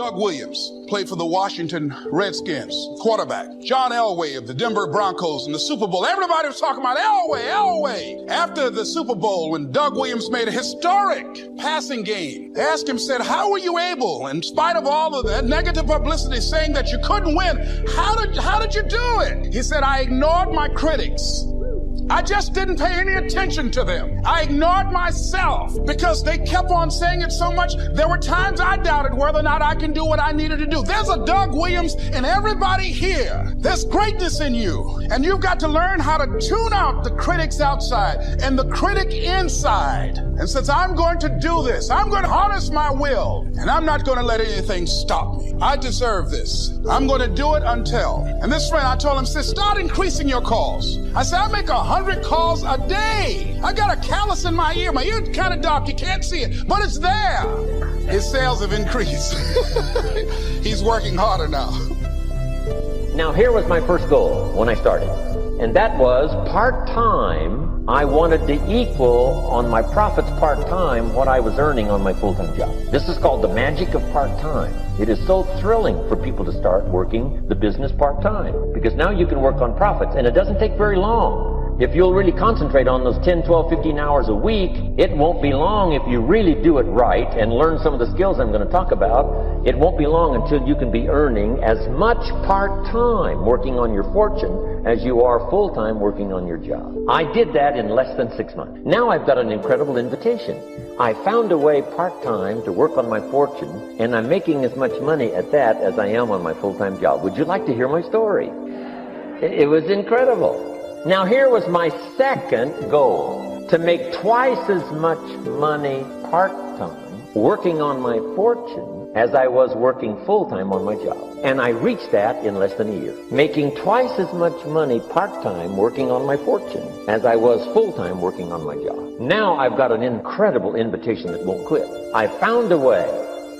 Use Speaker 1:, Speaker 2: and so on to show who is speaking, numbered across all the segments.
Speaker 1: Doug Williams played for the Washington Redskins, quarterback. John Elway of the Denver Broncos in the Super Bowl. Everybody was talking about Elway. After the Super Bowl, when Doug Williams made a historic passing game, they asked him, said, how were you able, in spite of all of that negative publicity saying that you couldn't win, how did you do it? He said, I ignored my critics. I just didn't pay any attention to them. I ignored myself because they kept on saying it so much. There were times I doubted whether or not I can do what I needed to do. There's a Doug Williams in everybody here. There's greatness in you. And you've got to learn how to tune out the critics outside and the critic inside. And since I'm going to do this, I'm going to harness my will, and I'm not going to let anything stop me. I deserve this. I'm going to do it until. And this friend, I told him, said, start increasing your calls. I said, I make 100 calls a day. I got a callus in my ear. My ear's kind of dark. You can't see it, but it's there. His sales have increased. He's working harder now.
Speaker 2: Now, here was my first goal when I started, and that was part-time. I wanted to equal on my profits part-time what I was earning on my full-time job. This is called the magic of part-time. It is so thrilling for people to start working the business part-time, because now you can work on profits, and it doesn't take very long. If you'll really concentrate on those 10, 12, 15 hours a week, it won't be long if you really do it right and learn some of the skills I'm going to talk about. It won't be long until you can be earning as much part-time working on your fortune as you are full-time working on your job. I did that in less than 6 months. Now I've got an incredible invitation. I found a way part-time to work on my fortune, and I'm making as much money at that as I am on my full-time job. Would you like to hear my story? It was incredible. Now here was my second goal, to make twice as much money part-time working on my fortune as I was working full-time on my job. And I reached that in less than a year, making twice as much money part-time working on my fortune as I was full-time working on my job. Now I've got an incredible invitation that won't quit. I found a way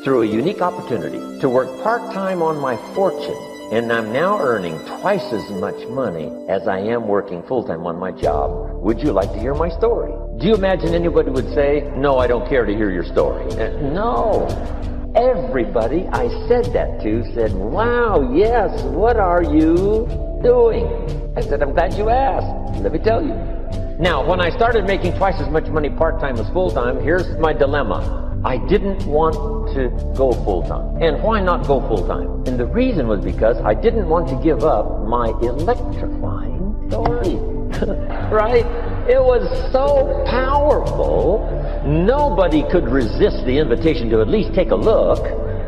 Speaker 2: through a unique opportunity to work part-time on my fortune, and I'm now earning twice as much money as I am working full-time on my job. Would you like to hear my story? Do you imagine anybody would say, no, I don't care to hear your story? No. Everybody I said that to said, wow, yes, what are you doing? I said, I'm glad you asked. Let me tell you. Now, when I started making twice as much money part-time as full-time, here's my dilemma. I didn't want to go full-time. And why not go full-time? And the reason was because I didn't want to give up my electrifying story. Right? It was so powerful, nobody could resist the invitation to at least take a look.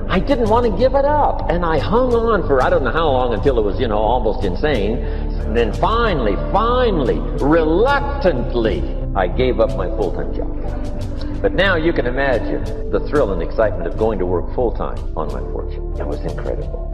Speaker 2: I didn't want to give it up. And I hung on for I don't know how long until it was, almost insane. And then finally, reluctantly, I gave up my full-time job. But now you can imagine the thrill and excitement of going to work full-time on my fortune. It was incredible.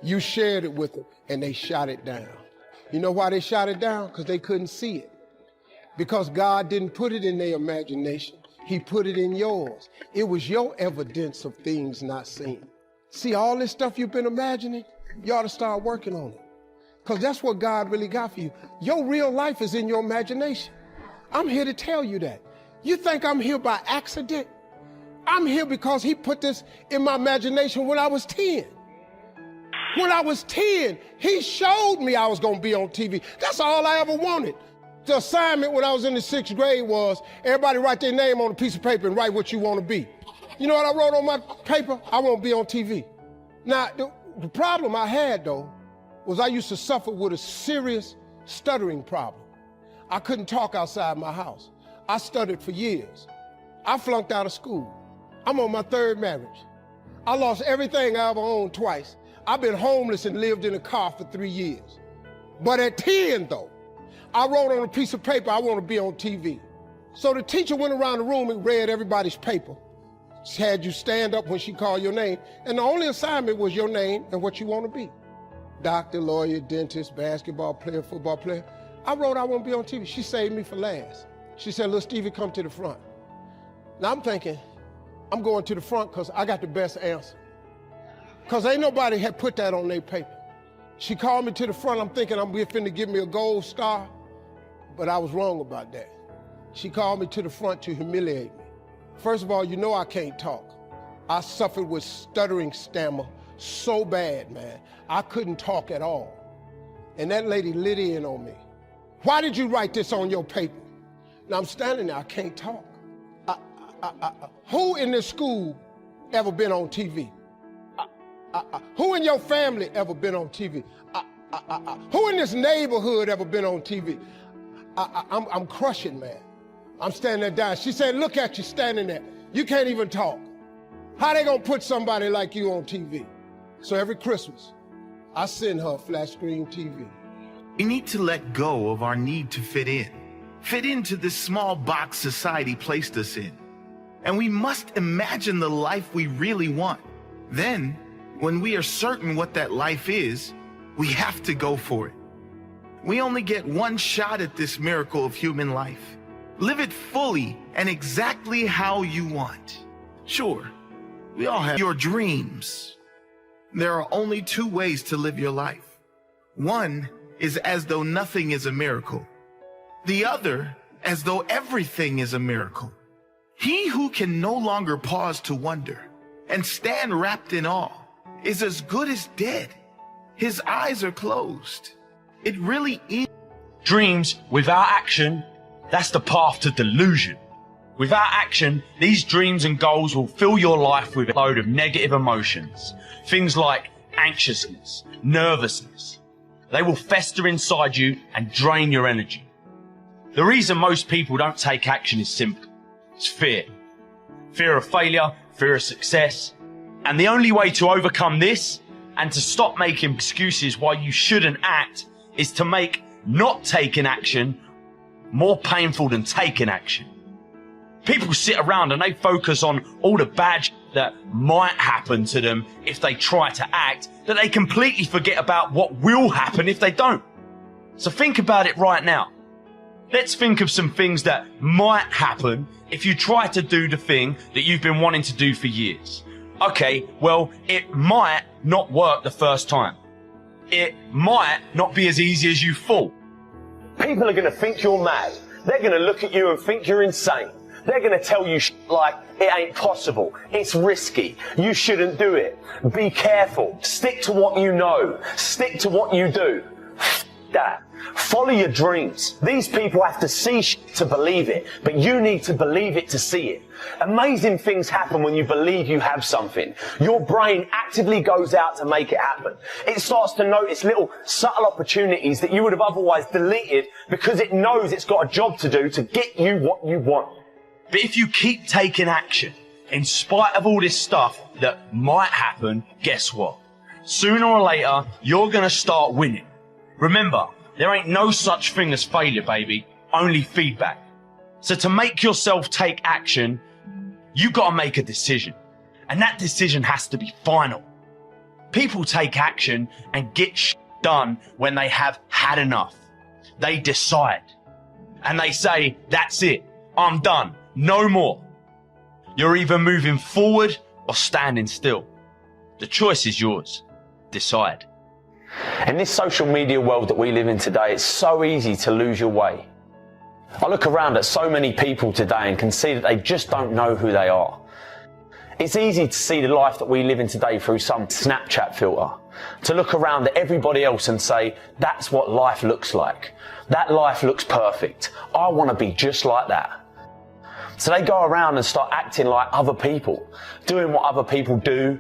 Speaker 3: You shared it with them, and they shot it down. You know why they shot it down? Because they couldn't see it. Because God didn't put it in their imagination. He put it in yours. It was your evidence of things not seen. See, all this stuff you've been imagining, you ought to start working on it. Because that's what God really got for you. Your real life is in your imagination. I'm here to tell you that. You think I'm here by accident? I'm here because he put this in my imagination when I was 10. When I was 10, he showed me I was going to be on TV. That's all I ever wanted. The assignment when I was in the 6th grade was everybody write their name on a piece of paper and write what you want to be. You know what I wrote on my paper? I want to be on TV. Now, the problem I had, though, was I used to suffer with a serious stuttering problem. I couldn't talk outside my house. I stuttered for years. I flunked out of school. I'm on my 3rd marriage. I lost everything I ever owned twice. I've been homeless and lived in a car for 3 years. But at 10, though, I wrote on a piece of paper, I want to be on TV. So the teacher went around the room and read everybody's paper. She had you stand up when she called your name, and the only assignment was your name and what you want to be. Doctor, lawyer, dentist, basketball player, football player. I wrote I want to be on TV. She saved me for last. She said, little Stevie, come to the front. Now I'm thinking, I'm going to the front because I got the best answer. Because ain't nobody had put that on their paper. She called me to the front. I'm thinking I'm finna give me a gold star, but I was wrong about that. She called me to the front to humiliate me. First of all, you know I can't talk. I suffered with stuttering stammer so bad, man. I couldn't talk at all. And that lady lit in on me. Why did you write this on your paper? Now I'm standing there, I can't talk. Who in this school ever been on TV? Who in your family ever been on TV? Who in this neighborhood ever been on TV? I'm crushing, man. I'm standing there dying. She said, look at you standing there. You can't even talk. How they gonna put somebody like you on TV? So every Christmas, I send her a flat screen TV.
Speaker 4: We need to let go of our need to fit into this small box society placed us in. And we must imagine the life we really want. Then, when we are certain what that life is, we have to go for it. We only get one shot at this miracle of human life. Live it fully and exactly how you want. Sure, we all have your dreams. There are only 2 ways to live your life. One is as though nothing is a miracle. The other, as though everything is a miracle. He who can no longer pause to wonder and stand wrapped in awe is as good as dead. His eyes are closed. It really is.
Speaker 5: Dreams without action, that's the path to delusion. Without action, these dreams and goals will fill your life with a load of negative emotions. Things like anxiousness, nervousness. They will fester inside you and drain your energy. The reason most people don't take action is simple. It's fear. Fear of failure, fear of success. And the only way to overcome this and to stop making excuses why you shouldn't act is to make not taking action more painful than taking action. People sit around and they focus on all the bad shit that might happen to them if they try to act, that they completely forget about what will happen if they don't. So think about it right now. Let's think of some things that might happen if you try to do the thing that you've been wanting to do for years. Okay, well, it might not work the first time. It might not be as easy as you thought.
Speaker 2: People are going to think you're mad. They're going to look at you and think you're insane. They're going to tell you like, it ain't possible. It's risky. You shouldn't do it. Be careful. Stick to what you know. Stick to what you do. That. Follow your dreams. These people have to see to believe it, but you need to believe it to see it. Amazing things happen when you believe you have something. Your brain actively goes out to make it happen. It starts to notice little subtle opportunities that you would have otherwise deleted because it knows it's got a job to do to get you what you want.
Speaker 5: But if you keep taking action, in spite of all this stuff that might happen, guess what? Sooner or later, you're going to start winning. Remember, there ain't no such thing as failure, baby, only feedback. So to make yourself take action, you got to make a decision. And that decision has to be final. People take action and get done when they have had enough. They decide. And they say, that's it. I'm done. No more. You're either moving forward or standing still. The choice is yours. Decide.
Speaker 6: In this social media world that we live in today, it's so easy to lose your way. I look around at so many people today and can see that they just don't know who they are. It's easy to see the life that we live in today through some Snapchat filter. To look around at everybody else and say, that's what life looks like. That life looks perfect. I want to be just like that. So they go around and start acting like other people, doing what other people do,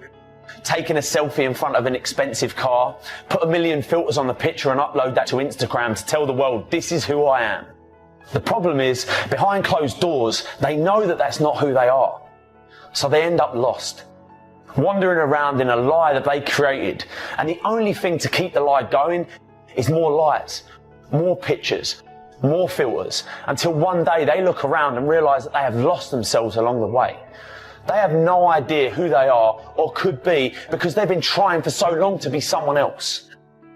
Speaker 6: taking a selfie in front of an expensive car, put a million filters on the picture and upload that to Instagram to tell the world, this is who I am. The problem is, behind closed doors, they know that that's not who they are. So they end up lost, wandering around in a lie that they created. And the only thing to keep the lie going is more lies, more pictures, more filters, until one day they look around and realize that they have lost themselves along the way. They have no idea who they are or could be because they've been trying for so long to be someone else.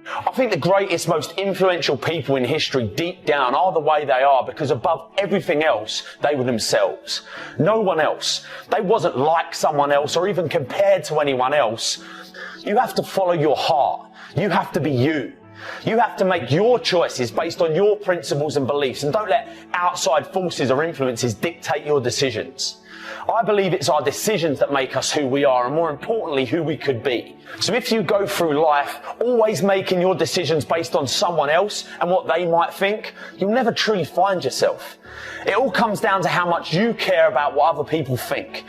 Speaker 6: I think the greatest, most influential people in history deep down are the way they are because above everything else, they were themselves. No one else. They wasn't like someone else or even compared to anyone else. You have to follow your heart. You have to be you. You have to make your choices based on your principles and beliefs, and don't let outside forces or influences dictate your decisions. I believe it's our decisions that make us who we are, and more importantly, who we could be. So if you go through life always making your decisions based on someone else and what they might think, you'll never truly find yourself. It all comes down to how much you care about what other people think.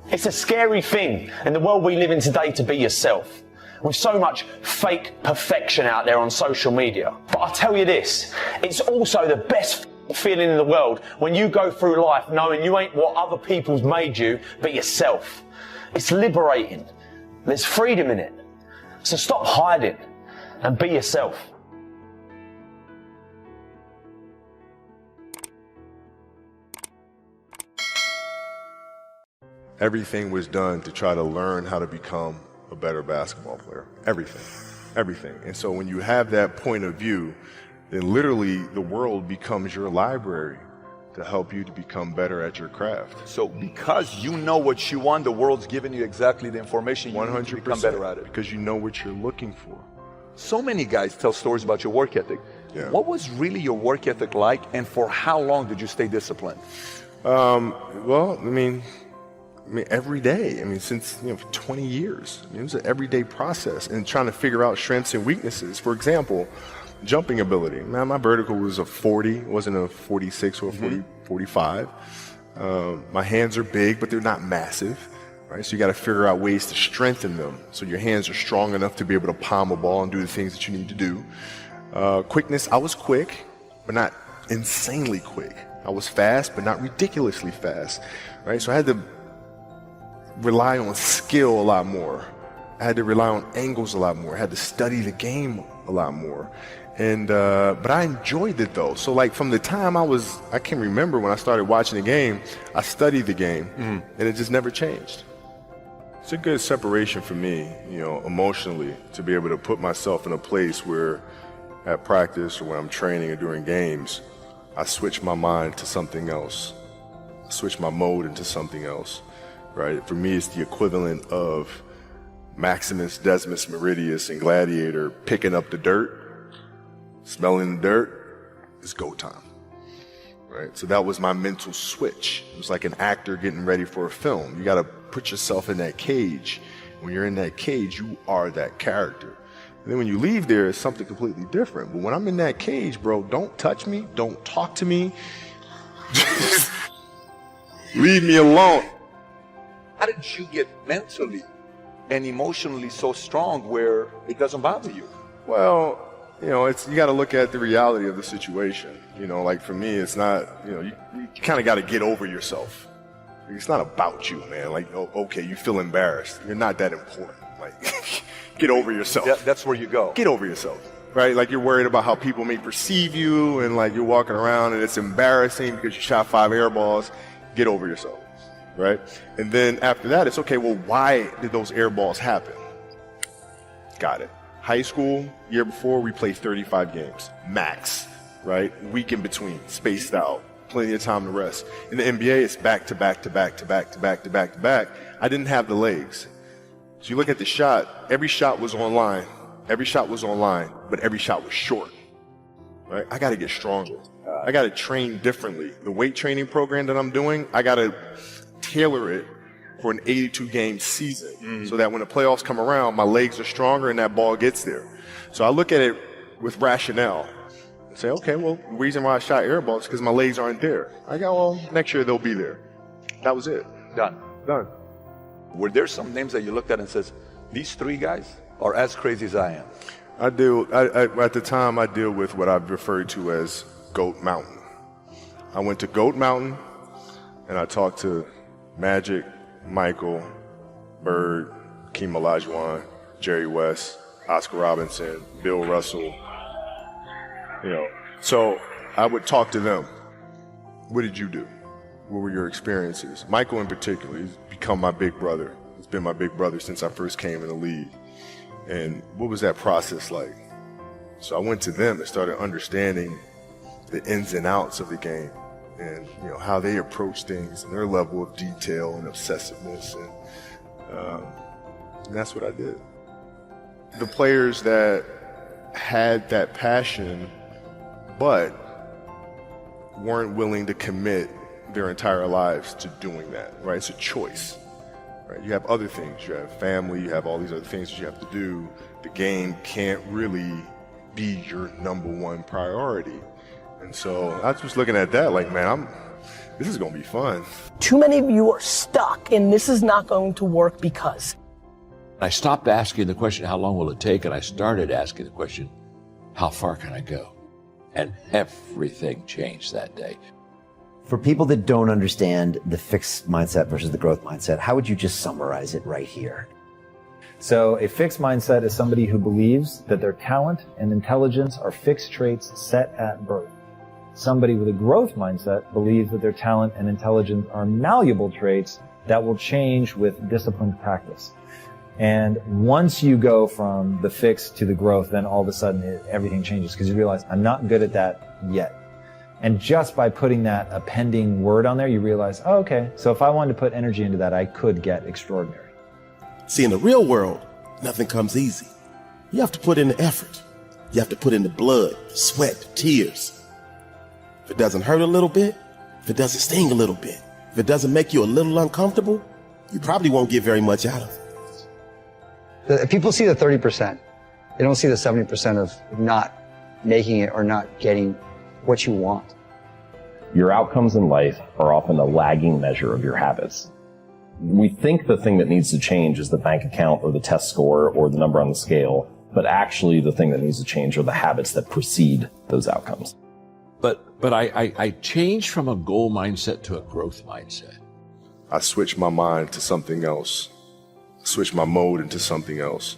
Speaker 6: It's a scary thing in the world we live in today to be yourself, with so much fake perfection out there on social media. But I'll tell you this, it's also the best feeling in the world when you go through life knowing you ain't what other people's made you, but yourself. It's liberating. There's freedom in it. So stop hiding and be yourself.
Speaker 7: Everything was done to try to learn how to become a better basketball player. Everything. And so when you have that point of view, then literally the world becomes your library to help you to become better at your craft.
Speaker 8: So because you know what you want, the world's giving you exactly the information you need to become better at it.
Speaker 7: Because you know what you're looking for.
Speaker 8: So many guys tell stories about your work ethic.
Speaker 7: Yeah.
Speaker 8: What was really your work ethic like, and for how long did you stay disciplined?
Speaker 7: Well, I mean, every day. I mean, since 20 years. It was an everyday process, and trying to figure out strengths and weaknesses. For example, jumping ability. Man, my vertical was a 40, it wasn't a 46 or a 45. My hands are big, but they're not massive, right? So you got to figure out ways to strengthen them so your hands are strong enough to be able to palm a ball and do the things that you need to do. Quickness, I was quick, but not insanely quick. I was fast, but not ridiculously fast, right? So I had to rely on skill a lot more. I had to rely on angles a lot more. I had to study the game a lot more. And but I enjoyed it though. So like from the time I can remember when I started watching the game, I studied the game, and it just never changed. It's a good separation for me, emotionally, to be able to put myself in a place where at practice or when I'm training or during games, I switch my mind to something else. I switch my mode into something else, right? For me, it's the equivalent of Maximus, Decimus Meridius, and Gladiator picking up the dirt, smelling the dirt. It's go time, right? So that was my mental switch. It was like an actor getting ready for a film. You got to put yourself in that cage. When you're in that cage, you are that character. And then when you leave there, it's something completely different. But when I'm in that cage, bro, don't touch me. Don't talk to me. Just leave me alone.
Speaker 8: How did you get mentally and emotionally so strong where it doesn't bother you?
Speaker 7: Well, you got to look at the reality of the situation. Like for me, it's not, you kind of got to get over yourself. It's not about you, man. Like, okay, you feel embarrassed. You're not that important. Like, get over yourself.
Speaker 8: That's where you go.
Speaker 7: Get over yourself, right? Like you're worried about how people may perceive you, and like you're walking around and it's embarrassing because you shot 5 air balls. Get over yourself, right? And then after that, it's okay, well, why did those air balls happen? got it. High school, year before, we played 35 games, max, right? Week in between, spaced out, plenty of time to rest. In the NBA, it's back to back to back to back to back to back to back. I didn't have the legs. So you look at the shot, every shot was online. Every shot was online, but every shot was short, right? I got to get stronger. I got to train differently. The weight training program that I'm doing, I got to tailor it for an 82-game season so that when the playoffs come around, my legs are stronger and that ball gets there. So I look at it with rationale and say, okay, well, the reason why I shot air balls is because my legs aren't there. I go, well, next year they'll be there. That was it.
Speaker 8: Done.
Speaker 7: Done.
Speaker 8: Were there some names that you looked at and says, these three guys are as crazy as I am?
Speaker 7: At the time, I deal with what I've referred to as Goat Mountain. I went to Goat Mountain and I talked to Magic, Michael, Bird, Keem Olajuwon, Jerry West, Oscar Robinson, Bill Russell. So I would talk to them. What did you do? What were your experiences? Michael in particular, he's become my big brother. He's been my big brother since I first came in the league. And what was that process like? So I went to them and started understanding the ins and outs of the game and how they approach things and their level of detail and obsessiveness. And that's what I did. The players that had that passion but weren't willing to commit their entire lives to doing that, right? It's a choice. Right? You have other things. You have family. You have all these other things that you have to do. The game can't really be your number one priority. And so I was just looking at that like, man, this is going to be fun.
Speaker 9: Too many of you are stuck, and this is not going to work because.
Speaker 10: I stopped asking the question, how long will it take? And I started asking the question, how far can I go? And everything changed that day.
Speaker 11: For people that don't understand the fixed mindset versus the growth mindset, how would you just summarize it right here?
Speaker 12: So a fixed mindset is somebody who believes that their talent and intelligence are fixed traits set at birth. Somebody with a growth mindset believes that their talent and intelligence are malleable traits that will change with disciplined practice. And once you go from the fixed to the growth, then all of a sudden everything changes because you realize I'm not good at that yet. And just by putting that appending word on there, you realize, oh, okay, so if I wanted to put energy into that, I could get extraordinary.
Speaker 13: See, in the real world, nothing comes easy. You have to put in the effort. You have to put in the blood, sweat, tears. If it doesn't hurt a little bit, if it doesn't sting a little bit, if it doesn't make you a little uncomfortable, you probably won't get very much out of it.
Speaker 14: People see the 30%. They don't see the 70% of not making it or not getting what you want.
Speaker 15: Your outcomes in life are often a lagging measure of your habits. We think the thing that needs to change is the bank account or the test score or the number on the scale, but actually the thing that needs to change are the habits that precede those outcomes.
Speaker 10: But I changed from a goal mindset to a growth mindset.
Speaker 7: I switched my mind to something else, switched my mode into something else,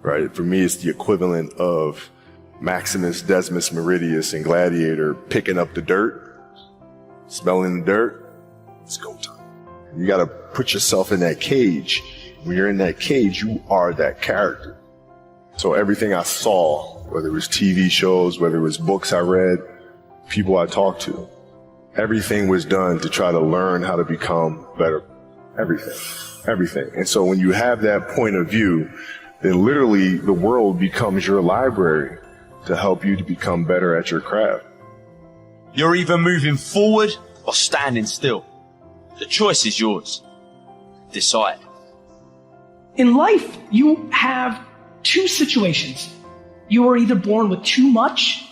Speaker 7: right? For me, it's the equivalent of Maximus Decimus Meridius in Gladiator picking up the dirt, smelling the dirt. It's go time. You got to put yourself in that cage. When you're in that cage, you are that character. So everything I saw, whether it was TV shows, whether it was books I read, people I talked to, everything was done to try to learn how to become better. Everything. And so when you have that point of view, then literally the world becomes your library to help you to become better at your craft.
Speaker 5: You're either moving forward or standing still. The choice is yours. Decide.
Speaker 9: In life, you have two situations. You are either born with too much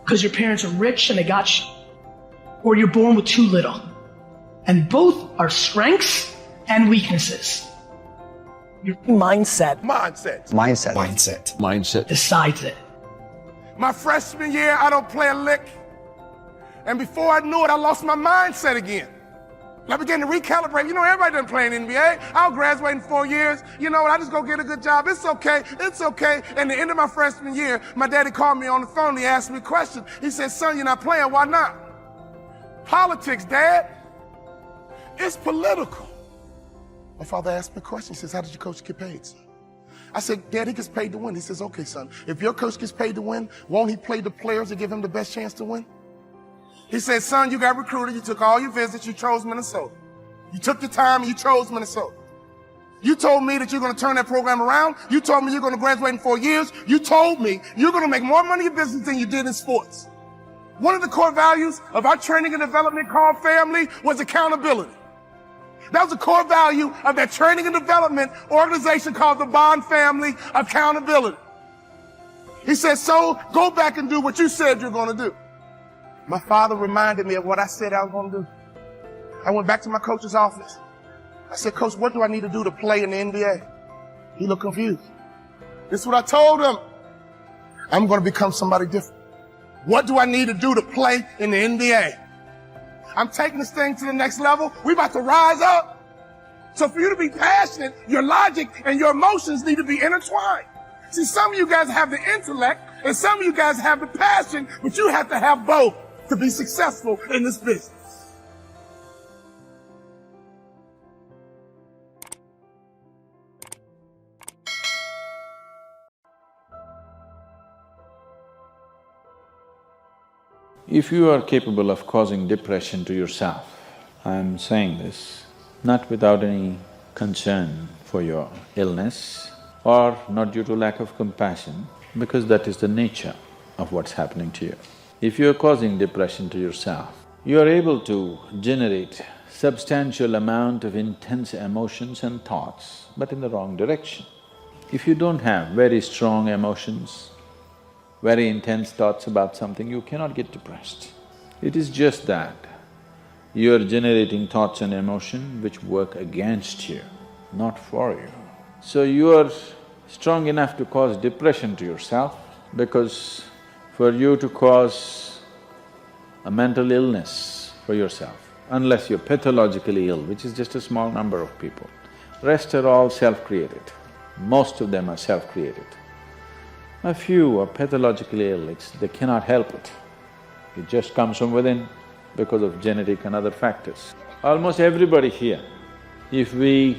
Speaker 9: because your parents are rich and they got you, or you're born with too little. And both are strengths and weaknesses. Your mindset decides it.
Speaker 3: My freshman year, I don't play a lick. And before I knew it, I lost my mindset again. I began to recalibrate. Everybody doesn't play in the NBA. I'll graduate in 4 years. I just go get a good job. It's okay. And at the end of my freshman year, my daddy called me on the phone. He asked me a question. He said, son, you're not playing. Why not? Politics, Dad. It's political. My father asked me a question. He says, how did your coach get paid, son?
Speaker 16: I said, Dad, he gets paid to win. He says, okay, son, if your coach gets paid to win, won't he play the players to give him the best chance to win? He said, son, you got recruited, you took all your visits, you chose Minnesota. You took the time, you chose Minnesota. You told me that you're going to turn that program around. You told me you're going to graduate in 4 years. You told me you're going to make more money in business than you did in sports. One of the core values of our training and development called family was accountability. That was a core value of that training and development organization called the Bond Family, accountability. He said, so go back and do what you said you're going to do. My father reminded me of what I said I was going to do. I went back to my coach's office. I said, Coach, what do I need to do to play in the NBA? He looked confused. This is what I told him. I'm going to become somebody different. What do I need to do to play in the NBA? I'm taking this thing to the next level. We're about to rise up. So for you to be passionate, your logic and your emotions need to be intertwined. See, some of you guys have the intellect and some of you guys have the passion, but you have to have both to be successful in this business.
Speaker 17: If you are capable of causing depression to yourself, I'm saying this not without any concern for your illness or not due to lack of compassion, because that is the nature of what's happening to you. If you're causing depression to yourself, you are able to generate substantial amount of intense emotions and thoughts, but in the wrong direction. If you don't have very strong emotions, very intense thoughts about something, you cannot get depressed. It is just that you're generating thoughts and emotion which work against you, not for you. So you are strong enough to cause depression to yourself, because for you to cause a mental illness for yourself, unless you're pathologically ill, which is just a small number of people, rest are all self-created. Most of them are self-created. A few are pathologically ill, they cannot help it. It just comes from within because of genetic and other factors. Almost everybody here, if we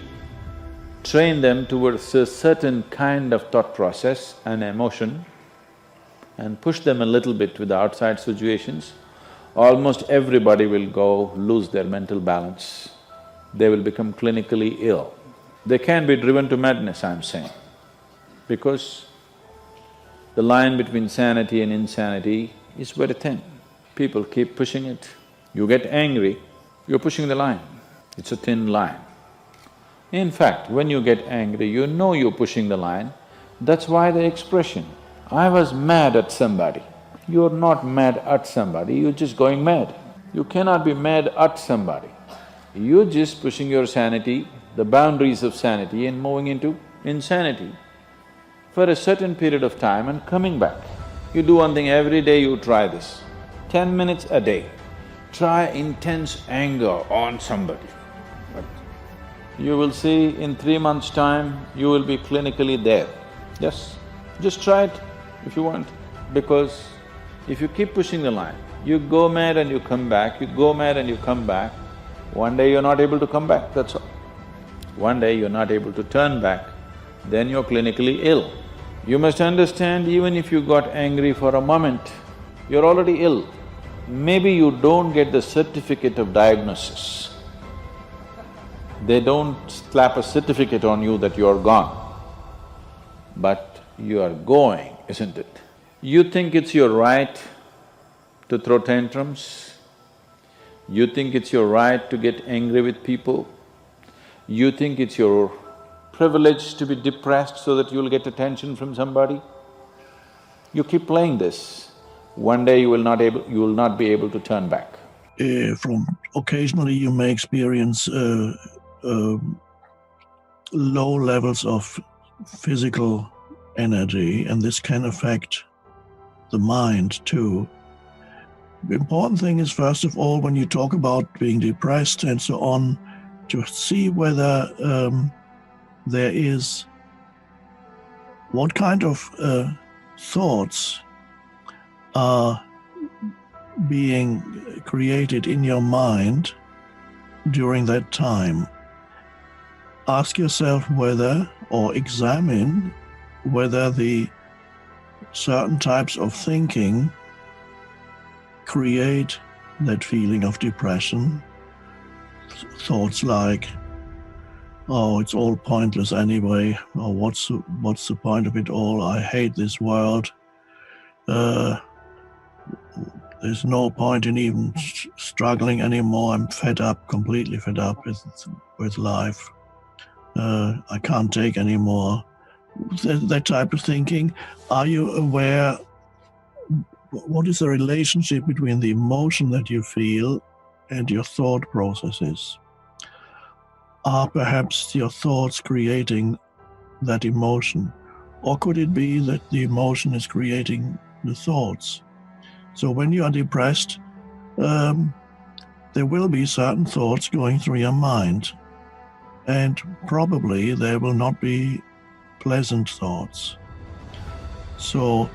Speaker 17: train them towards a certain kind of thought process and emotion and push them a little bit with the outside situations, almost everybody will go lose their mental balance. They will become clinically ill. They can be driven to madness, I'm saying, because the line between sanity and insanity is very thin. People keep pushing it. You get angry, you're pushing the line. It's a thin line. In fact, when you get angry, you know you're pushing the line. That's why the expression, I was mad at somebody. You're not mad at somebody, you're just going mad. You cannot be mad at somebody. You're just pushing your sanity, the boundaries of sanity, and moving into insanity for a certain period of time and coming back. You do one thing every day, you try this. 10 minutes a day, try intense anger on somebody. But you will see in 3 months' time, you will be clinically there. Yes, just try it if you want, because if you keep pushing the line, you go mad and you come back, you go mad and you come back, one day you're not able to come back, that's all. One day you're not able to turn back, then you're clinically ill. You must understand, even if you got angry for a moment, you're already ill. Maybe you don't get the certificate of diagnosis. They don't slap a certificate on you that you're gone, but you are going, isn't it? You think it's your right to throw tantrums? You think it's your right to get angry with people? You think it's your privilege to be depressed so that you'll get attention from somebody? You keep playing this, one day you will not be able to turn back.
Speaker 18: From occasionally you may experience low levels of physical energy, and this can affect the mind too. The important thing is, first of all, when you talk about being depressed and so on, to see whether there is what kind of thoughts are being created in your mind during that time. Ask yourself whether, or examine whether the certain types of thinking create that feeling of depression. Thoughts like, oh, it's all pointless anyway, or what's the point of it all? I hate this world. There's no point in even struggling anymore. I'm fed up, completely fed up with life. I can't take anymore. That type of thinking. Are you aware what is the relationship between the emotion that you feel and your thought processes? Are perhaps your thoughts creating that emotion? Or could it be that the emotion is creating the thoughts? So when you are depressed, there will be certain thoughts going through your mind, and probably there will not be pleasant thoughts. So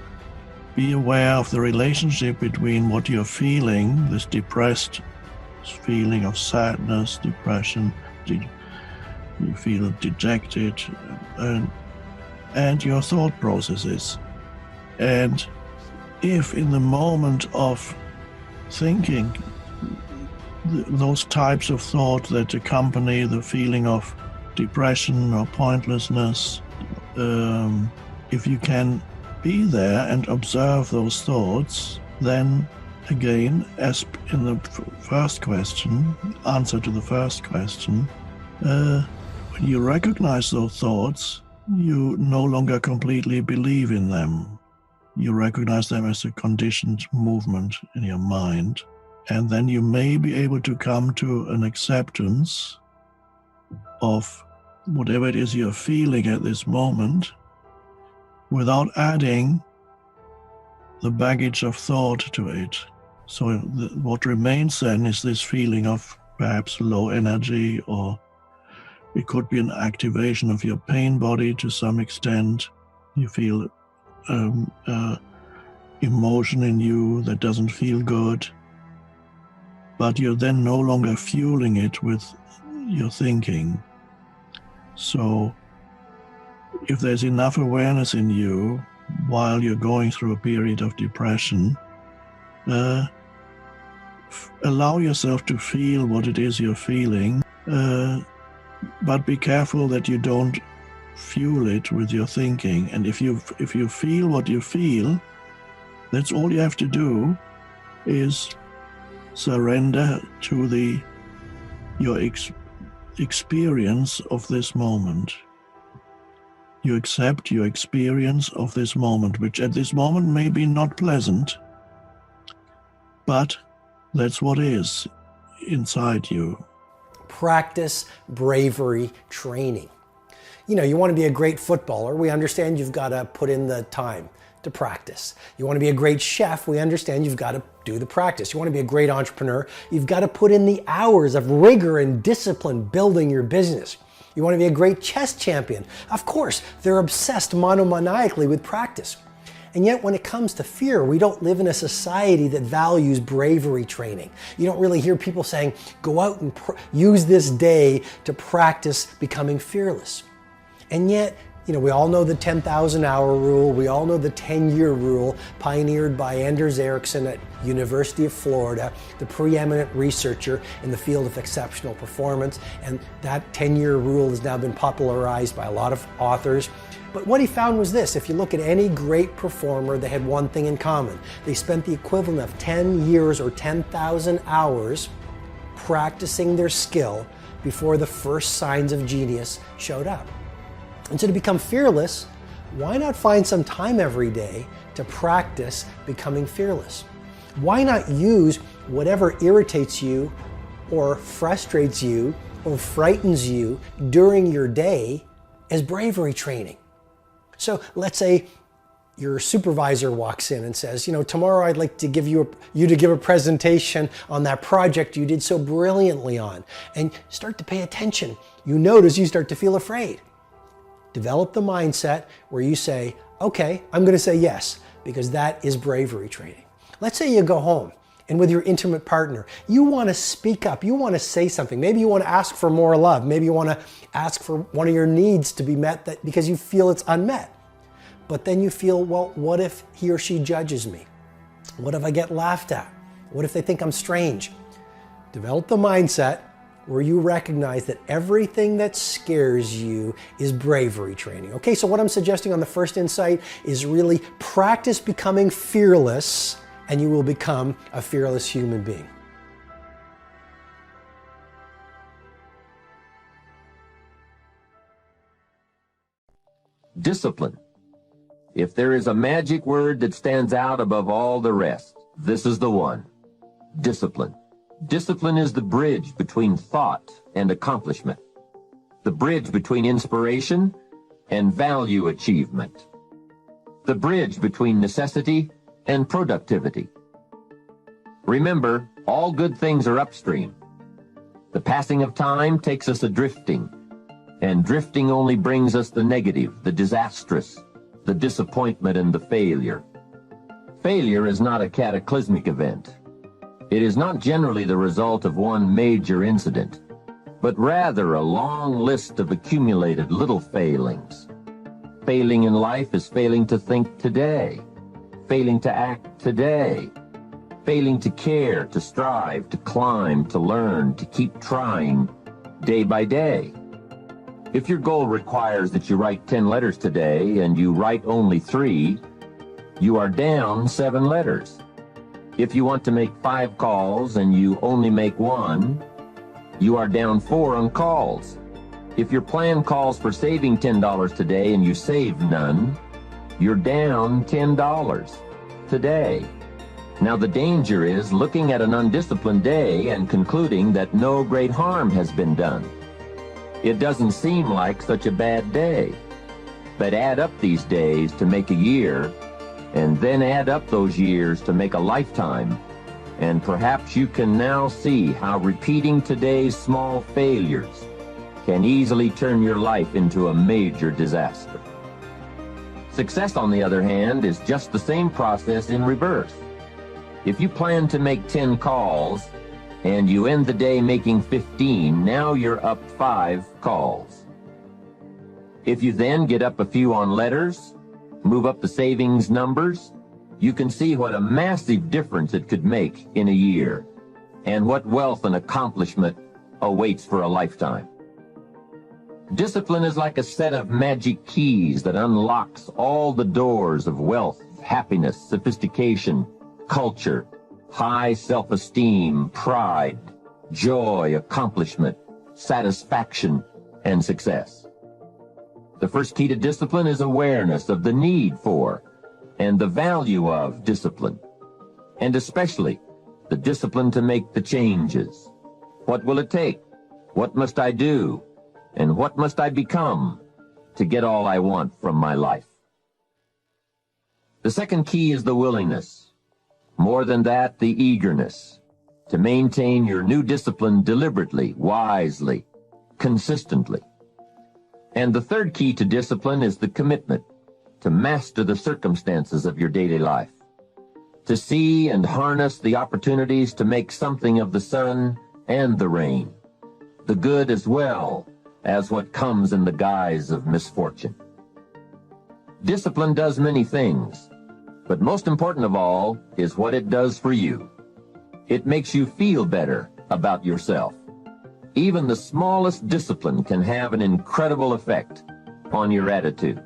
Speaker 18: be aware of the relationship between what you're feeling, this depressed feeling of sadness, depression, you feel dejected, and your thought processes. And if in the moment of thinking, those types of thought that accompany the feeling of depression or pointlessness, if you can be there and observe those thoughts, then again, as in the first question, answer to the first question, when you recognize those thoughts, you no longer completely believe in them. You recognize them as a conditioned movement in your mind, and then you may be able to come to an acceptance of whatever it is you're feeling at this moment without adding the baggage of thought to it. So what remains then is this feeling of perhaps low energy, or it could be an activation of your pain body to some extent. You feel emotion in you that doesn't feel good, but you're then no longer fueling it with your thinking. So if there's enough awareness in you while you're going through a period of depression, allow yourself to feel what it is you're feeling, but be careful that you don't fuel it with your thinking. And if you feel what you feel, that's all you have to do is surrender to your experience of this moment. You accept your experience of this moment, which at this moment may be not pleasant, but that's what is inside you.
Speaker 19: Practice bravery training. You know, you want to be a great footballer, we understand you've got to put in the time to practice. You want to be a great chef, we understand you've got to do the practice. You want to be a great entrepreneur, you've got to put in the hours of rigor and discipline building your business. You want to be a great chess champion. Of course, they're obsessed monomaniacally with practice. And yet when it comes to fear, we don't live in a society that values bravery training. You don't really hear people saying, go out and use this day to practice becoming fearless. And yet, you know, we all know the 10,000 hour rule. We all know the 10-year rule pioneered by Anders Ericsson at University of Florida, the preeminent researcher in the field of exceptional performance. And that 10-year rule has now been popularized by a lot of authors. But what he found was this: if you look at any great performer, they had one thing in common. They spent the equivalent of 10 years or 10,000 hours practicing their skill before the first signs of genius showed up. And so to become fearless, why not find some time every day to practice becoming fearless? Why not use whatever irritates you or frustrates you or frightens you during your day as bravery training? So let's say your supervisor walks in and says, you know, tomorrow I'd like to give you to give a presentation on that project you did so brilliantly on. And start to pay attention. You notice you start to feel afraid. Develop the mindset where you say, okay, I'm going to say yes, because that is bravery training. Let's say you go home and with your intimate partner, you want to speak up, you want to say something. Maybe you want to ask for more love. Maybe you want to ask for one of your needs to be met because you feel it's unmet. But then you feel, well, what if he or she judges me? What if I get laughed at? What if they think I'm strange? Develop the mindset where you recognize that everything that scares you is bravery training. Okay, so what I'm suggesting on the first insight is really practice becoming fearless, and you will become a fearless human being.
Speaker 2: Discipline. If there is a magic word that stands out above all the rest, this is the one. Discipline. Discipline is the bridge between thought and accomplishment, the bridge between inspiration and value achievement, the bridge between necessity and productivity. Remember, all good things are upstream. The passing of time takes us adrifting, and drifting only brings us the negative, the disastrous, the disappointment, and the failure. Failure is not a cataclysmic event. It is not generally the result of one major incident, but rather a long list of accumulated little failings. Failing in life is failing to think today, failing to act today, failing to care, to strive, to climb, to learn, to keep trying day by day. If your goal requires that you write 10 letters today and you write only 3, you are down 7 letters. If you want to make 5 calls and you only make 1, you are down 4 on calls. If your plan calls for saving $10 today and you save none, you're down $10 today. Now the danger is looking at an undisciplined day and concluding that no great harm has been done. It doesn't seem like such a bad day. But add up these days to make a year, and then add up those years to make a lifetime, and perhaps you can now see how repeating today's small failures can easily turn your life into a major disaster. Success, on the other hand, is just the same process in reverse. If you plan to make 10 calls, and you end the day making 15, now you're up 5 calls. If you then get up a few on letters, move up the savings numbers, you can see what a massive difference it could make in a year, and what wealth and accomplishment awaits for a lifetime. Discipline is like a set of magic keys that unlocks all the doors of wealth, happiness, sophistication, culture, high self-esteem, pride, joy, accomplishment, satisfaction, and success. The first key to discipline is awareness of the need for and the value of discipline, and especially the discipline to make the changes. What will it take? What must I do? And what must I become to get all I want from my life? The second key is the willingness. More than that, the eagerness to maintain your new discipline deliberately, wisely, consistently. And the third key to discipline is the commitment to master the circumstances of your daily life, to see and harness the opportunities to make something of the sun and the rain, the good as well as what comes in the guise of misfortune. Discipline does many things, but most important of all is what it does for you. It makes you feel better about yourself. Even the smallest discipline can have an incredible effect on your attitude.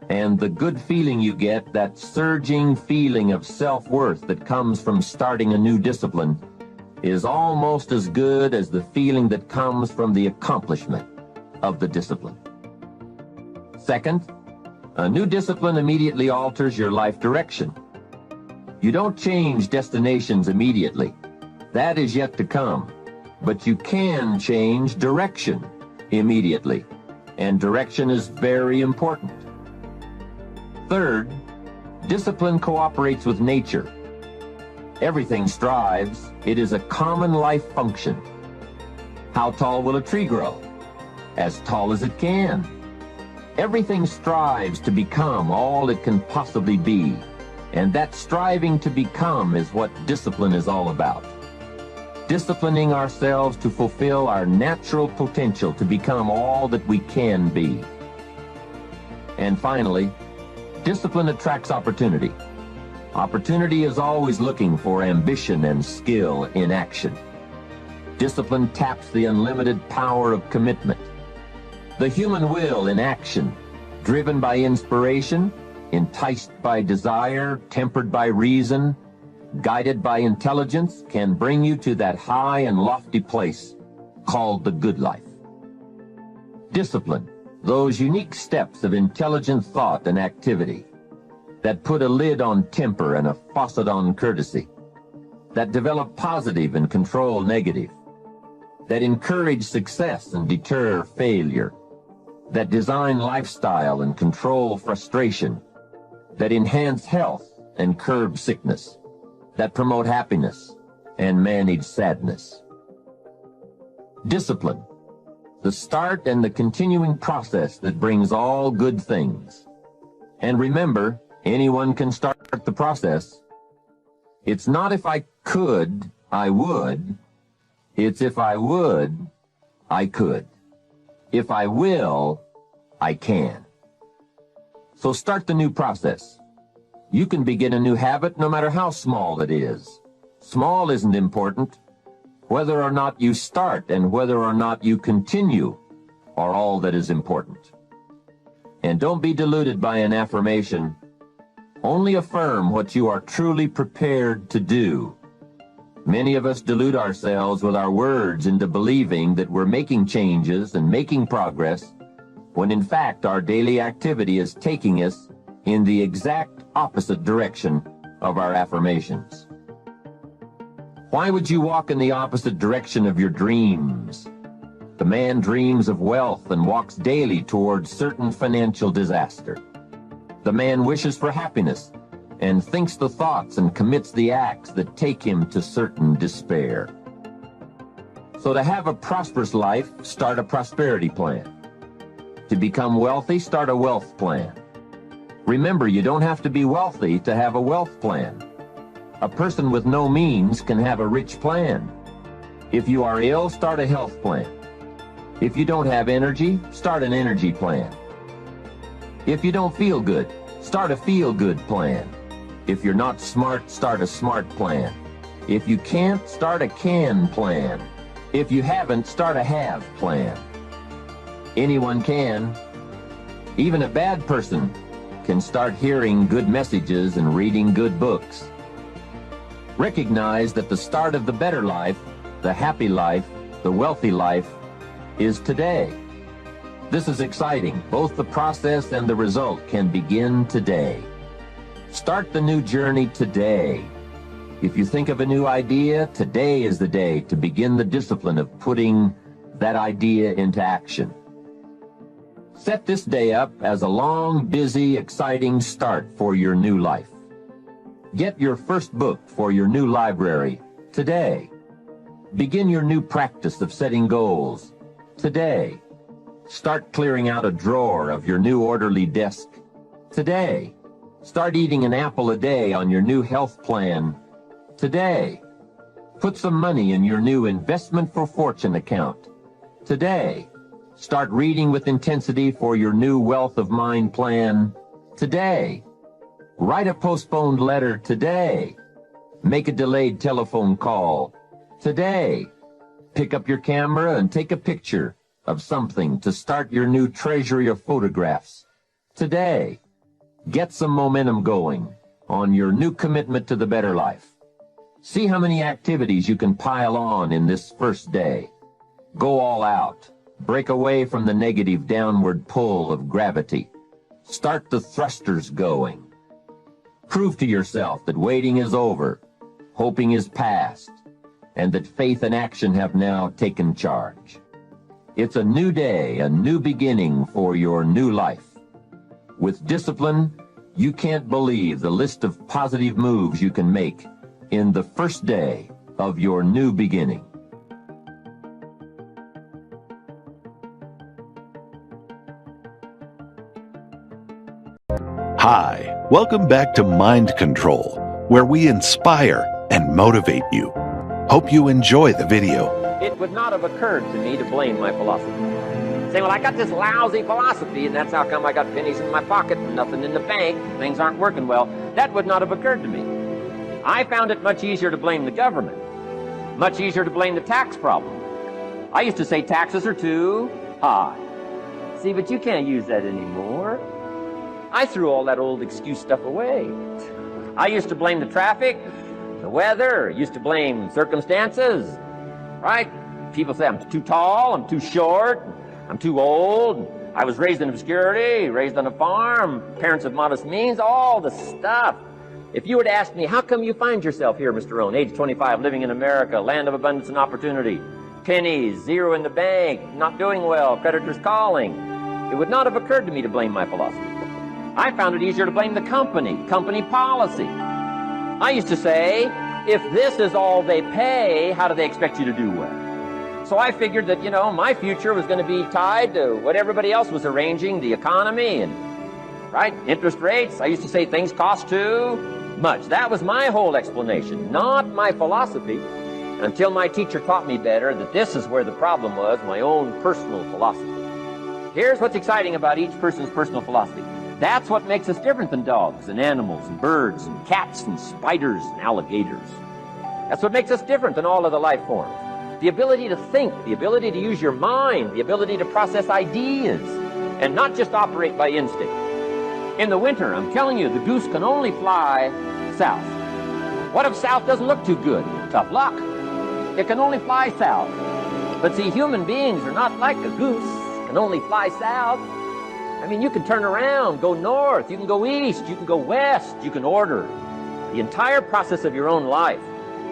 Speaker 2: And the good feeling you get, that surging feeling of self-worth that comes from starting a new discipline, is almost as good as the feeling that comes from the accomplishment of the discipline. Second, a new discipline immediately alters your life direction. You don't change destinations immediately. That is yet to come. But you can change direction immediately. And direction is very important. Third, discipline cooperates with nature. Everything strives. It is a common life function. How tall will a tree grow? As tall as it can. Everything strives to become all it can possibly be, and that striving to become is what discipline is all about. Disciplining ourselves to fulfill our natural potential to become all that we can be. And finally, Discipline attracts opportunity. Opportunity is always looking for ambition and skill in action. Discipline taps the unlimited power of commitment. The human will in action, driven by inspiration, enticed by desire, tempered by reason, guided by intelligence, can bring you to that high and lofty place called the good life. Discipline, those unique steps of intelligent thought and activity that put a lid on temper and a faucet on courtesy, that develop positive and control negative, that encourage success and deter failure, that design lifestyle and control frustration, that enhance health and curb sickness, that promote happiness and manage sadness. Discipline, the start and the continuing process that brings all good things. And remember, anyone can start the process. It's not if I could, I would. It's if I would, I could. If I will, I can. So start the new process. You can begin a new habit no matter how small it is. Small isn't important. Whether or not you start and whether or not you continue are all that is important. And don't be deluded by an affirmation. Only affirm what you are truly prepared to do. Many of us delude ourselves with our words into believing that we're making changes and making progress, when in fact our daily activity is taking us in the exact opposite direction of our affirmations. Why would you walk in the opposite direction of your dreams? The man dreams of wealth and walks daily towards certain financial disaster. The man wishes for happiness and thinks the thoughts and commits the acts that take him to certain despair. So to have a prosperous life, start a prosperity plan. To become wealthy, start a wealth plan. Remember, you don't have to be wealthy to have a wealth plan. A person with no means can have a rich plan. If you are ill, start a health plan. If you don't have energy, start an energy plan. If you don't feel good, start a feel-good plan. If you're not smart, start a smart plan. If you can't, start a can plan. If you haven't, start a have plan. Anyone can. Even a bad person can start hearing good messages and reading good books. Recognize that the start of the better life, the happy life, the wealthy life is today. This is exciting. Both the process and the result can begin today. Start the new journey today. If you think of a new idea, today is the day to begin the discipline of putting that idea into action. Set this day up as a long, busy, exciting start for your new life. Get your first book for your new library today. Begin your new practice of setting goals today. Start clearing out a drawer of your new orderly desk today. Start eating an apple a day on your new health plan today. Put some money in your new investment for fortune account today. Start reading with intensity for your new wealth of mind plan today. Write a postponed letter today. Make a delayed telephone call today. Pick up your camera and take a picture of something to start your new treasury of photographs today. Get some momentum going on your new commitment to the better life. See how many activities you can pile on in this first day. Go all out. Break away from the negative downward pull of gravity. Start the thrusters going. Prove to yourself that waiting is over, hoping is past, and that faith and action have now taken charge. It's a new day, a new beginning for your new life. With discipline, you can't believe the list of positive moves you can make in the first day of your new beginning.
Speaker 20: Hi, welcome back to Mind Control, where we inspire and motivate you. Hope you enjoy the video.
Speaker 2: It would not have occurred to me to blame my philosophy. Say, well, I got this lousy philosophy, and that's how come I got pennies in my pocket and nothing in the bank. Things aren't working well. That would not have occurred to me. I found it much easier to blame the government, much easier to blame the tax problem. I used to say taxes are too high. See, but you can't use that anymore. I threw all that old excuse stuff away. I used to blame the traffic, the weather, used to blame circumstances, right? People say I'm too tall, I'm too short, I'm too old, I was raised in obscurity, raised on a farm, parents of modest means, all the stuff. If you were to ask me, how come you find yourself here, Mr. Rohn, age 25, living in America, land of abundance and opportunity, pennies, zero in the bank, not doing well, creditors calling, it would not have occurred to me to blame my philosophy. I found it easier to blame the company policy. I used to say, if this is all they pay, how do they expect you to do well? So I figured that, you know, my future was going to be tied to what everybody else was arranging, the economy and, right, interest rates. I used to say things cost too much. That was my whole explanation, not my philosophy, until my teacher taught me better that this is where the problem was, my own personal philosophy. Here's what's exciting about each person's personal philosophy. That's what makes us different than dogs and animals and birds and cats and spiders and alligators. That's what makes us different than all of the life forms. The ability to think, the ability to use your mind, the ability to process ideas, and not just operate by instinct. In the winter, I'm telling you, the goose can only fly south. What if south doesn't look too good? Tough luck. It can only fly south. But see, human beings are not like a goose, can only fly south. I mean, you can turn around, go north, you can go east, you can go west, you can order the entire process of your own life.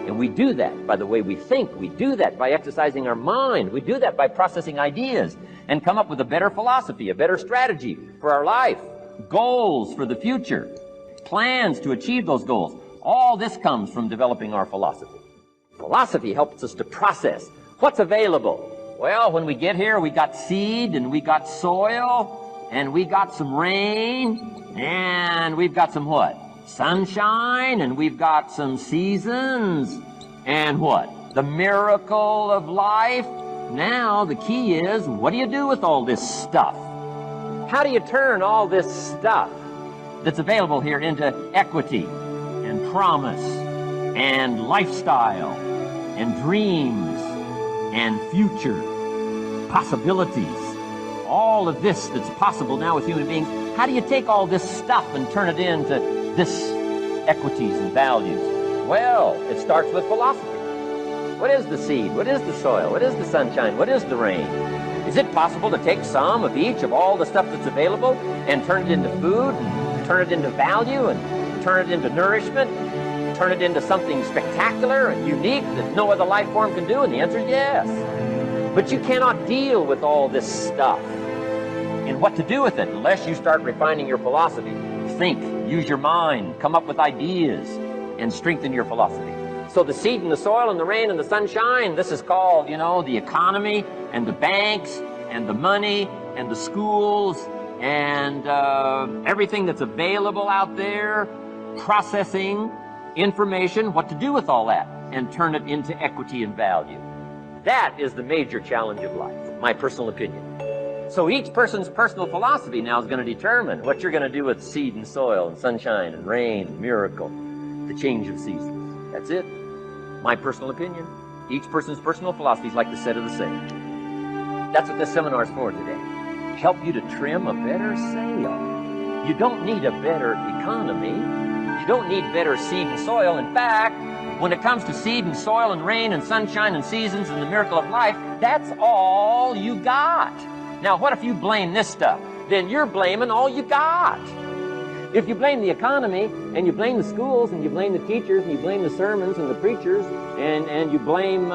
Speaker 2: And we do that by the way we think. We do that by exercising our mind. We do that by processing ideas and come up with a better philosophy, a better strategy for our life, goals for the future, plans to achieve those goals. All this comes from developing our philosophy. Philosophy helps us to process what's available. Well, when we get here, we got seed and we got soil and we got some rain and we've got some what? Sunshine, and we've got some seasons, and what? The miracle of life. Now the key is, what do you do with all this stuff? How do you turn all this stuff that's available here into equity and promise and lifestyle and dreams and future possibilities? All of this that's possible now with human beings, how do you take all this stuff and turn it into this equities and values? Well, it starts with philosophy. What is the seed? What is the soil? What is the sunshine? What is the rain? Is it possible to take some of each of all the stuff that's available and turn it into food, and turn it into value, and turn it into nourishment, turn it into something spectacular and unique that no other life form can do? And the answer is yes. But you cannot deal with all this stuff and what to do with it unless you start refining your philosophy. Think, use your mind, come up with ideas, and strengthen your philosophy. So the seed and the soil and the rain and the sunshine, this is called, you know, the economy and the banks and the money and the schools and everything that's available out there, processing information, what to do with all that, and turn it into equity and value. That is the major challenge of life, my personal opinion. So each person's personal philosophy now is going to determine what you're going to do with seed and soil and sunshine and rain and miracle, the change of seasons. That's it. My personal opinion. Each person's personal philosophy is like the set of the sail. That's what this seminar is for today. Help you to trim a better sail. You don't need a better economy. You don't need better seed and soil. In fact, when it comes to seed and soil and rain and sunshine and seasons and the miracle of life, that's all you got. Now, what if you blame this stuff? Then you're blaming all you got. If you blame the economy, and you blame the schools, and you blame the teachers, and you blame the sermons and the preachers, and you blame,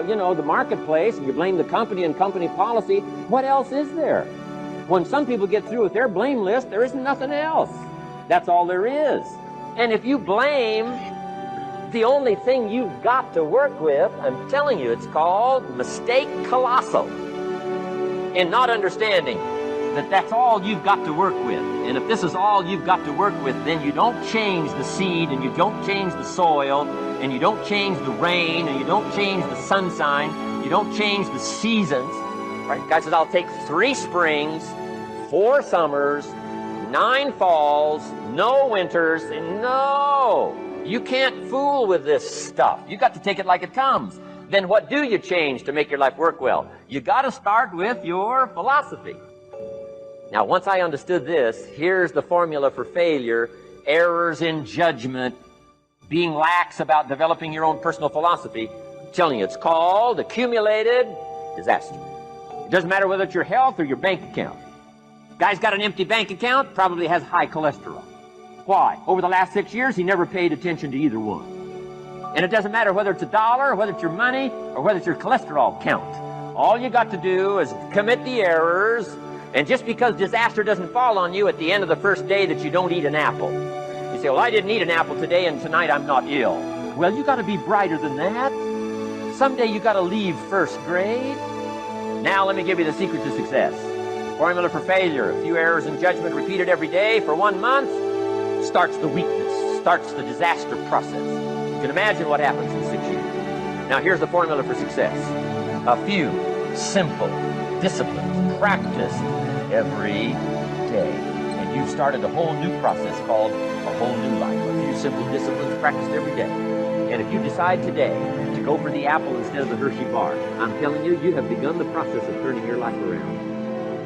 Speaker 2: you know, the marketplace, and you blame the company and company policy, what else is there? When some people get through with their blame list, there isn't nothing else. That's all there is. And if you blame the only thing you've got to work with, I'm telling you, it's called mistake colossal. In not understanding that that's all you've got to work with. And if this is all you've got to work with, then you don't change the seed, and you don't change the soil, and you don't change the rain, and you don't change the sunshine, you don't change the seasons. Right? Guy says, I'll take 3 springs, 4 summers, 9 falls, no winters, and no! You can't fool with this stuff. You got to take it like it comes. Then what do you change to make your life work well? You got to start with your philosophy. Now, once I understood this, here's the formula for failure: errors in judgment, being lax about developing your own personal philosophy. I'm telling you, it's called accumulated disaster. It doesn't matter whether it's your health or your bank account. Guy's got an empty bank account, probably has high cholesterol. Why? Over the last 6 years, he never paid attention to either one. And it doesn't matter whether it's $1, whether it's your money, or whether it's your cholesterol count. All you got to do is commit the errors, and just because disaster doesn't fall on you at the end of the first day that you don't eat an apple. You say, well, I didn't eat an apple today, and tonight I'm not ill. Well, you got to be brighter than that. Someday you got to leave first grade. Now let me give you the secret to success. Formula for failure: a few errors in judgment repeated every day for 1 month starts the weakness, starts the disaster process. You can imagine what happens in 6 years. Now here's the formula for success: a few simple disciplines practiced every day. And you've started a whole new process called a whole new life. A few simple disciplines practiced every day. And if you decide today to go for the apple instead of the Hershey bar, I'm telling you, you have begun the process of turning your life around.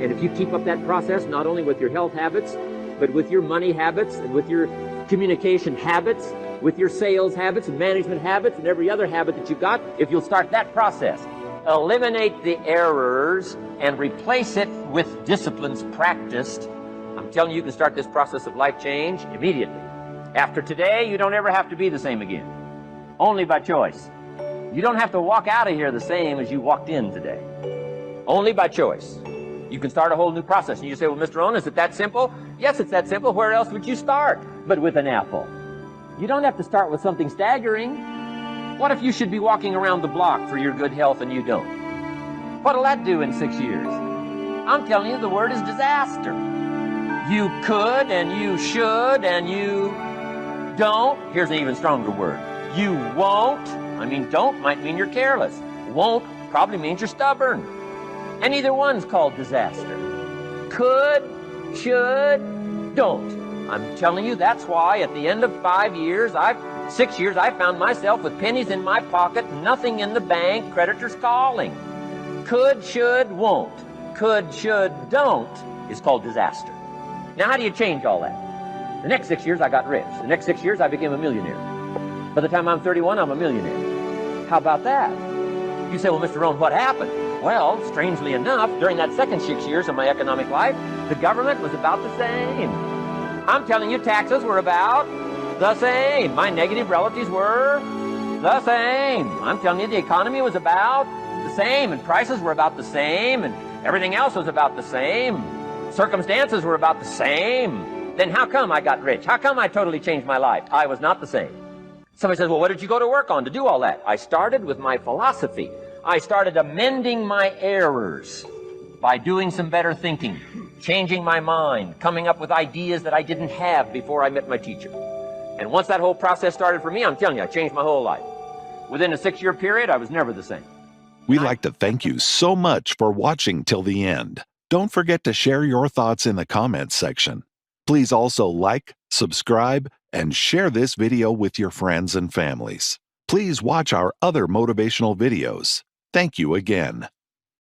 Speaker 2: And if you keep up that process, not only with your health habits, but with your money habits and with your communication habits, with your sales habits and management habits and every other habit that you've got, if you'll start that process, eliminate the errors and replace it with disciplines practiced, I'm telling you, you can start this process of life change immediately. After today, you don't ever have to be the same again. Only by choice. You don't have to walk out of here the same as you walked in today. Only by choice. You can start a whole new process. And you say, well, Mr. Rohn, is it that simple? Yes, it's that simple. Where else would you start but with an apple? You don't have to start with something staggering. What if you should be walking around the block for your good health and you don't? What'll that do in 6 years? I'm telling you, the word is disaster. You could and you should and you don't. Here's an even stronger word. You won't. I mean, don't might mean you're careless. Won't probably means you're stubborn. And either one's called disaster. Could, should, don't. I'm telling you, that's why at the end of 6 years, I found myself with pennies in my pocket, nothing in the bank, creditors calling. Could, should, won't. Could, should, don't is called disaster. Now, how do you change all that? The next 6 years, I got rich. The next 6 years, I became a millionaire. By the time I'm 31, I'm a millionaire. How about that? You say, well, Mr. Rohn, what happened? Well, strangely enough, during that second 6 years of my economic life, the government was about the same. I'm telling you, taxes were about the same. My negative relatives were the same. I'm telling you, the economy was about the same, and prices were about the same, and everything else was about the same. Circumstances were about the same. Then how come I got rich? How come I totally changed my life? I was not the same. Somebody says, well, what did you go to work on to do all that? I started with my philosophy. I started amending my errors by doing some better thinking, changing my mind, coming up with ideas that I didn't have before I met my teacher. And once that whole process started for me, I'm telling you, I changed my whole life. Within a 6-year period, I was never the same.
Speaker 20: We'd like to thank you so much for watching till the end. Don't forget to share your thoughts in the comments section. Please also like, subscribe, and share this video with your friends and families. Please watch our other motivational videos. Thank you again.